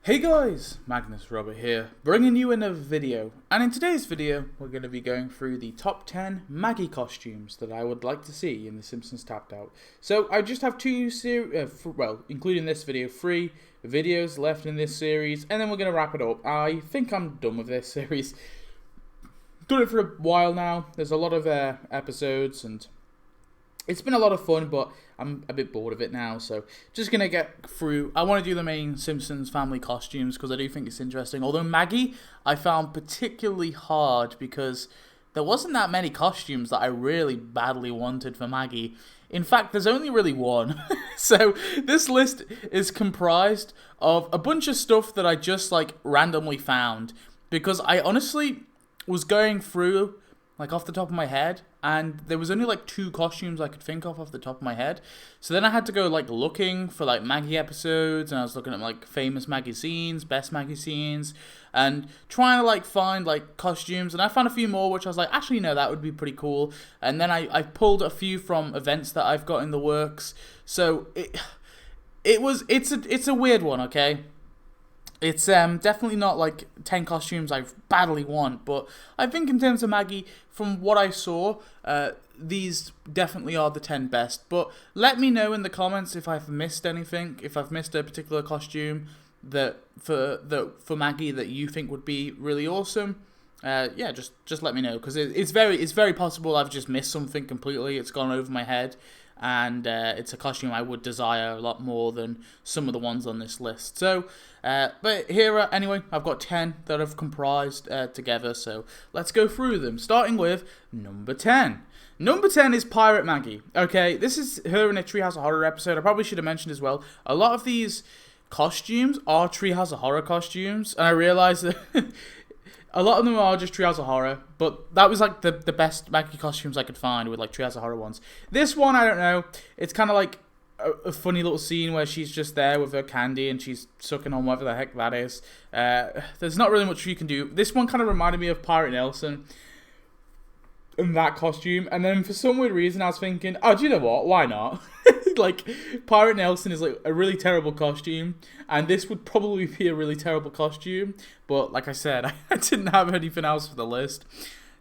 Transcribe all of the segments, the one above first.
Hey guys, Magnus Robert here, bringing you another video, and in today's video we're going to be going through the top 10 Maggie costumes that I would like to see in the Simpsons Tapped Out. So I just have including this video, 3 videos left in this series, and then we're going to wrap it up. I think I'm done with this series. Done it for a while now. There's a lot of episodes and it's been a lot of fun, but I'm a bit bored of it now, so just going to get through. I want to do the main Simpsons family costumes because I do think it's interesting. Although Maggie, I found particularly hard because there wasn't that many costumes that I really badly wanted for Maggie. In fact, there's only really one. So this list is comprised of a bunch of stuff that I just randomly found because I honestly was going through off the top of my head, and there was only 2 costumes I could think of off the top of my head. So then I had to go looking for Maggie episodes, and I was looking at famous Maggie scenes, best Maggie scenes, and trying to find costumes. And I found a few more which I was actually no, that would be pretty cool. And then I pulled a few from events that I've got in the works. So it's a weird one, okay? It's definitely not 10 costumes I badly want, but I think in terms of Maggie, from what I saw, these definitely are the 10 best. But let me know in the comments if I've missed anything, if I've missed a particular costume that for Maggie that you think would be really awesome. Yeah, just let me know, because it's very possible I've just missed something completely. It's gone over my head. And it's a costume I would desire a lot more than some of the ones on this list. So, but here, anyway, I've got 10 that have comprised together, so let's go through them, starting with number 10. Number 10 is Pirate Maggie. Okay, this is her in a Treehouse of Horror episode. I probably should have mentioned as well, a lot of these costumes are Treehouse of Horror costumes, and I realized that a lot of them are just Treehouse of Horror, but that was the best Maggie costumes I could find with Treehouse of Horror ones. This one, I don't know, it's kind of a funny little scene where she's just there with her candy and she's sucking on whatever the heck that is. There's not really much you can do. This one kind of reminded me of Pirate Nelson in that costume, and then for some weird reason I was thinking, oh, do you know what, why not? Pirate Nelson is a really terrible costume, and this would probably be a really terrible costume, but like I said, I didn't have anything else for the list.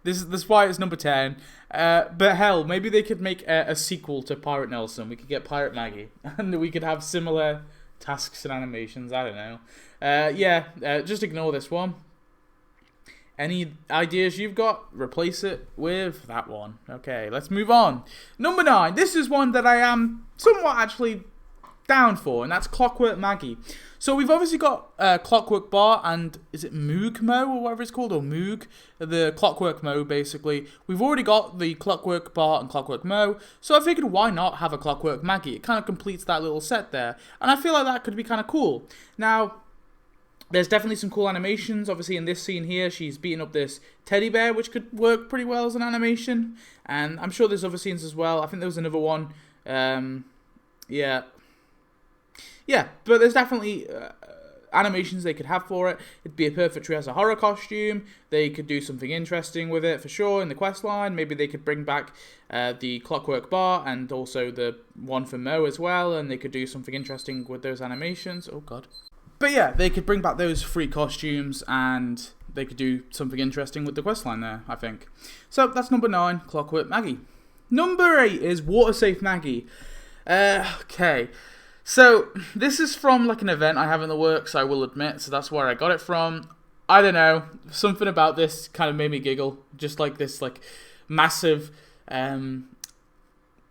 This is why it's number 10. But hell, maybe they could make a sequel to Pirate Nelson. We could get Pirate Maggie, and we could have similar tasks and animations. I don't know. Just ignore this one. Any ideas you've got, replace it with that one. Okay, let's move on. Number 9. This is one that I am somewhat actually down for, and that's Clockwork Maggie. So we've obviously got Clockwork Bar and, is it Moog Mo or whatever it's called, or Moog? The Clockwork Mo, basically. We've already got the Clockwork Bar and Clockwork Mo, so I figured why not have a Clockwork Maggie? It kind of completes that little set there, and I feel like that could be kind of cool. Now, there's definitely some cool animations. Obviously, in this scene here, she's beating up this teddy bear, which could work pretty well as an animation. And I'm sure there's other scenes as well. I think there was another one. Yeah, but there's definitely animations they could have for it. It'd be a perfect Treehouse of Horror costume. They could do something interesting with it, for sure, in the quest line. Maybe they could bring back the Clockwork Bar and also the one for Mo as well. And they could do something interesting with those animations. Oh, God. But yeah, they could bring back those 3 costumes and they could do something interesting with the questline there, I think. So that's number 9, Clockwork Maggie. Number 8 is Water Safe Maggie. Okay, so this is from an event I have in the works, I will admit, so that's where I got it from. I don't know, something about this kind of made me giggle. Just this massive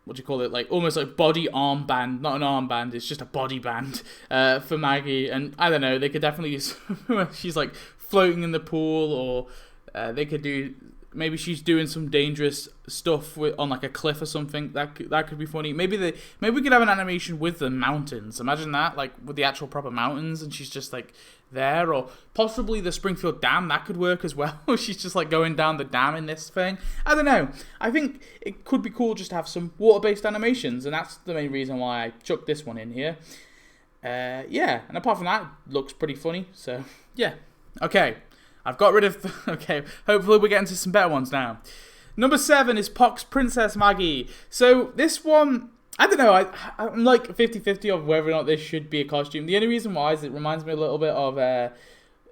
what do you call it, almost body armband, not an armband, it's just a body band for Maggie. And I don't know, they could definitely use she's floating in the pool, or they could do, maybe she's doing some dangerous stuff on a cliff or something. That could be funny. Maybe we could have an animation with the mountains. Imagine that, with the actual proper mountains, and she's just there, or possibly the Springfield Dam. That could work as well. She's just going down the dam in this thing. I don't know. I think it could be cool just to have some water-based animations, and that's the main reason why I chucked this one in here. Yeah, and apart from that, it looks pretty funny. So yeah, okay. I've got rid of... Okay, hopefully we're getting to some better ones now. Number 7 is Pox Princess Maggie. So this one, I don't know. I'm like 50-50 of whether or not this should be a costume. The only reason why is it reminds me a little bit of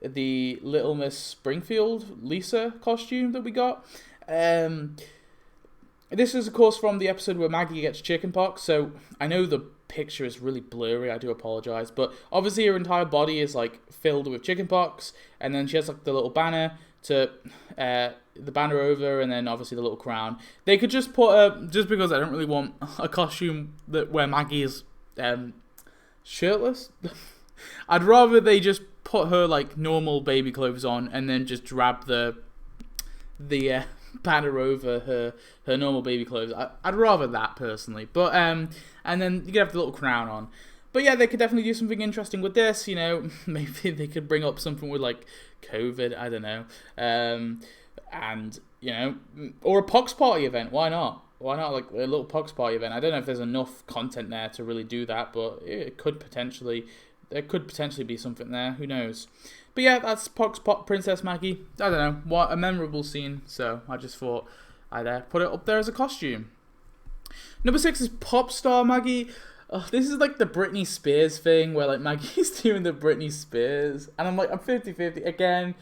the Little Miss Springfield Lisa costume that we got. This is, of course, from the episode where Maggie gets chickenpox. So I know the picture is really blurry. I do apologize, but obviously her entire body is like filled with chickenpox, and then she has like the little banner to the banner over, and then obviously the little crown. They could just put just because I don't really want a costume where Maggie is shirtless. I'd rather they just put her like normal baby clothes on, and then just drap the banner over her normal baby clothes. I'd rather that personally, but and then you could have the little crown on. But yeah, they could definitely do something interesting with this. You know, maybe they could bring up something with like COVID. I don't know. And you know, or a Pox party event. Why not? Why not like a little Pox party event? I don't know if there's enough content there to really do that, but it could potentially. There could potentially be something there. Who knows? But yeah, that's Pox Princess Maggie. I don't know. What a memorable scene. So I just thought I'd put it up there as a costume. Number 6 is Star Maggie. This is like the Britney Spears thing where like Maggie's doing the Britney Spears. And I'm 50-50. Again,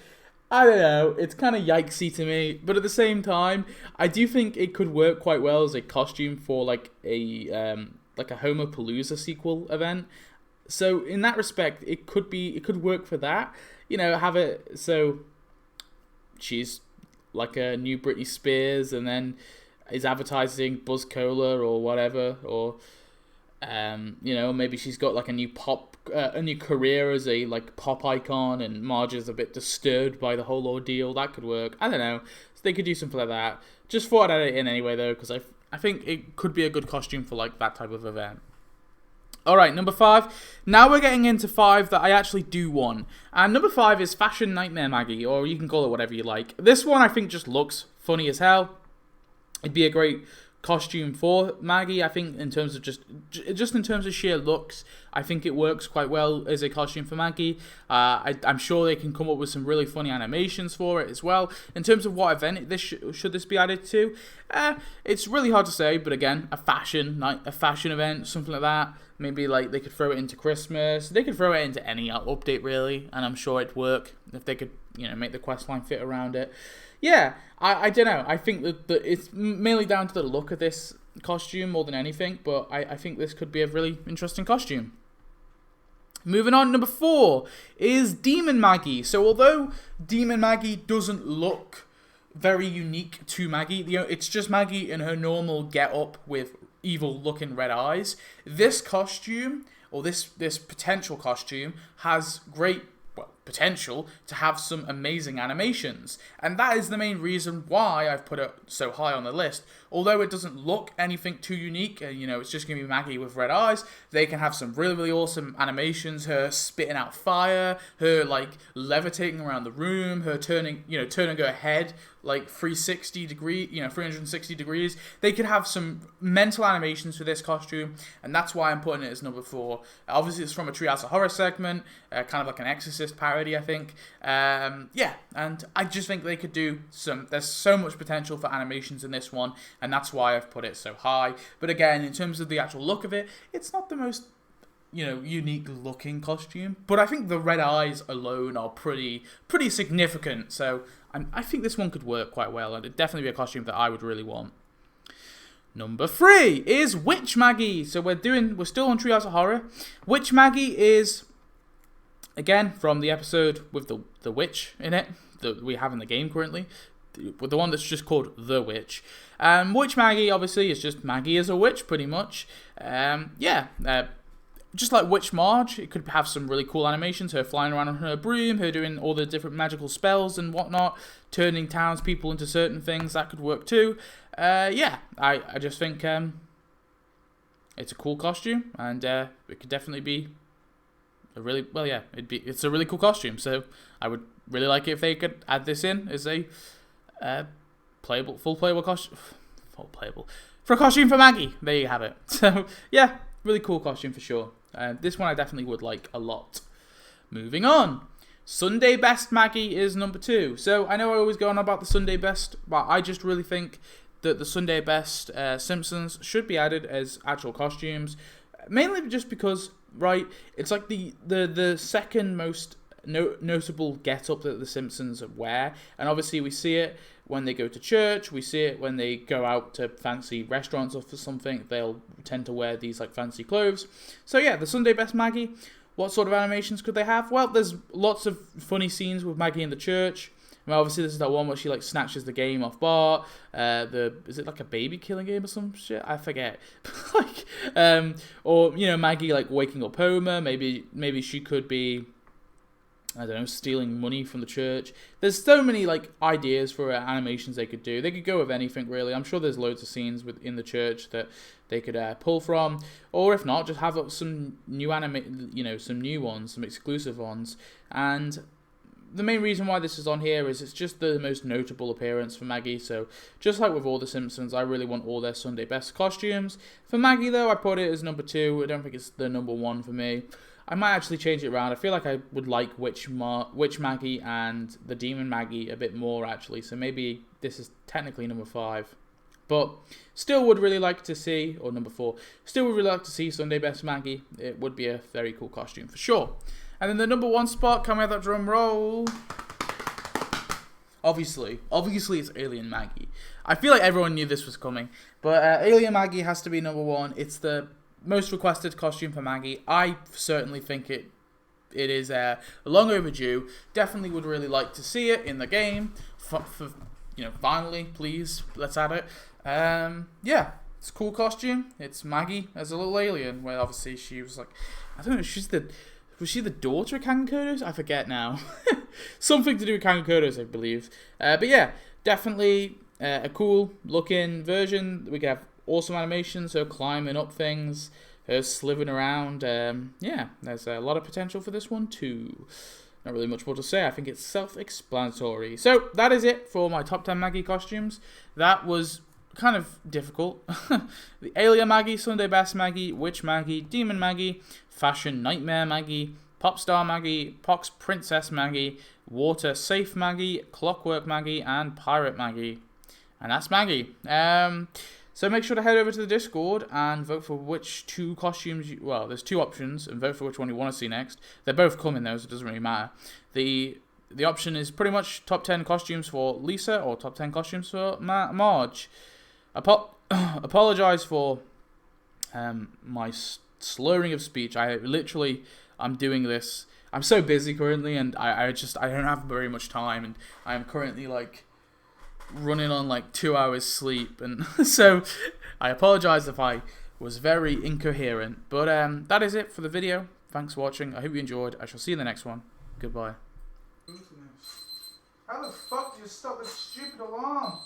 I don't know. It's kind of yikesy to me. But at the same time, I do think it could work quite well as a costume for like a Homopalooza sequel event. So in that respect, it could work for that. You know, have it so she's like a new Britney Spears, and then is advertising Buzz Cola or whatever, or you know, maybe she's got like a new career as a like pop icon, and Marge is a bit disturbed by the whole ordeal. That could work. I don't know. So they could do something like that. Just thought I'd add it in anyway though, because I think it could be a good costume for like that type of event. Alright, number 5. Now we're getting into 5 that I actually do want. And number 5 is Fashion Nightmare Maggie, or you can call it whatever you like. This one I think just looks funny as hell. It'd be a great costume for Maggie. I think in terms of just in terms of sheer looks, I think it works quite well as a costume for Maggie. I'm sure they can come up with some really funny animations for it as well. In terms of what event this should this be added to, it's really hard to say. But again, a fashion event, something like that. Maybe like they could throw it into Christmas. They could throw it into any update really, and I'm sure it'd work if they could, you know, make the questline fit around it. Yeah, I don't know. I think that it's mainly down to the look of this costume more than anything, but I think this could be a really interesting costume. Moving on, number 4 is Demon Maggie. So although Demon Maggie doesn't look very unique to Maggie, you know, it's just Maggie in her normal get-up with evil-looking red eyes. This costume, or this potential costume, has great potential to have some amazing animations, and that is the main reason why I've put it so high on the list. Although it doesn't look anything too unique, you know, it's just gonna be Maggie with red eyes, they can have some really, really awesome animations. Her spitting out fire, her like levitating around the room, her turning her head like 360 degrees. They could have some mental animations for this costume, and that's why I'm putting it as number 4. Obviously, it's from a Treehouse of Horror segment, kind of like an Exorcist parody, I think. Yeah, and I just think they could do there's so much potential for animations in this one, and that's why I've put it so high. But again, in terms of the actual look of it, it's not the most, you know, unique looking costume, but I think the red eyes alone are pretty significant. So I think this one could work quite well, and it'd definitely be a costume that I would really want. Number 3 is Witch Maggie. So we're still on Treehouse of Horror. Witch Maggie is, again, from the episode with the witch in it that we have in the game currently, with the one that's just called The Witch. Witch Maggie, obviously, is just Maggie as a witch, pretty much. Just like Witch Marge, it could have some really cool animations. Her flying around on her broom, her doing all the different magical spells and whatnot, turning townspeople into certain things. That could work too. I just think it's a cool costume, and it could definitely be it's a really cool costume. So I would really like it if they could add this in as a full playable costume for a costume for Maggie. There you have it. So yeah, really cool costume for sure. This one I definitely would like a lot. Moving on. Sunday Best Maggie is number 2. So I know I always go on about the Sunday Best, but I just really think that the Sunday Best Simpsons should be added as actual costumes, mainly just because, right, it's like the second most notable get-up that the Simpsons wear, and obviously we see it when they go to church, we see it when they go out to fancy restaurants or for something, they'll tend to wear these like fancy clothes. So yeah, the Sunday Best Maggie, what sort of animations could they have? Well, there's lots of funny scenes with Maggie in the church. I mean, obviously this is that one where she like snatches the game off Bart. Is it like a baby killing game or some shit? I forget. Like, or you know, Maggie like waking up Homer. Maybe she could be, I don't know, stealing money from the church. There's so many like ideas for animations they could do. They could go with anything really. I'm sure there's loads of scenes within the church that they could pull from, or if not, just have some new some new ones, some exclusive ones. And the main reason why this is on here is it's just the most notable appearance for Maggie. So just like with all the Simpsons, I really want all their Sunday Best costumes. For Maggie though, I put it as number 2. I don't think it's the number 1 for me. I might actually change it around. I feel like I would like Witch Maggie and the Demon Maggie a bit more actually. So maybe this is technically number 5. But still would really like to see, or number 4, still would really like to see Sunday Best Maggie. It would be a very cool costume for sure. And then the number 1 spot, can we have that drum roll? Obviously it's Alien Maggie. I feel like everyone knew this was coming. But Alien Maggie has to be number 1. It's the most requested costume for Maggie. I certainly think it is long overdue. Definitely would really like to see it in the game. Finally, please, let's add it. Yeah, it's a cool costume. It's Maggie as a little alien, where obviously she was like, I don't know, was she the daughter of Kangakodos? I forget now. Something to do with Kangakodos, I believe. But yeah, definitely a cool looking version. We can have awesome animations, her climbing up things, her slithering around. Yeah, there's a lot of potential for this one too. Not really much more to say. I think it's self-explanatory. So that is it for my top 10 Maggie costumes. That was kind of difficult. The Alien Maggie, Sunday Best Maggie, Witch Maggie, Demon Maggie, Fashion Nightmare Maggie, Pop Star Maggie, Pox Princess Maggie, Water Safe Maggie, Clockwork Maggie, and Pirate Maggie. And that's Maggie. So make sure to head over to the Discord and vote for which 2 costumes well, there's 2 options, and vote for which one you want to see next. They're both coming though, so it doesn't really matter. The option is pretty much top 10 costumes for Lisa or top 10 costumes for Marge. Apologize for my slurring of speech. I'm doing this. I'm so busy currently, and I don't have very much time, and I'm currently like running on like 2 hours sleep, and so I apologize if I was very incoherent. But that is it for the video. Thanks for watching. I hope you enjoyed. I shall see you in the next one. Goodbye. How the fuck do you stop this stupid alarm?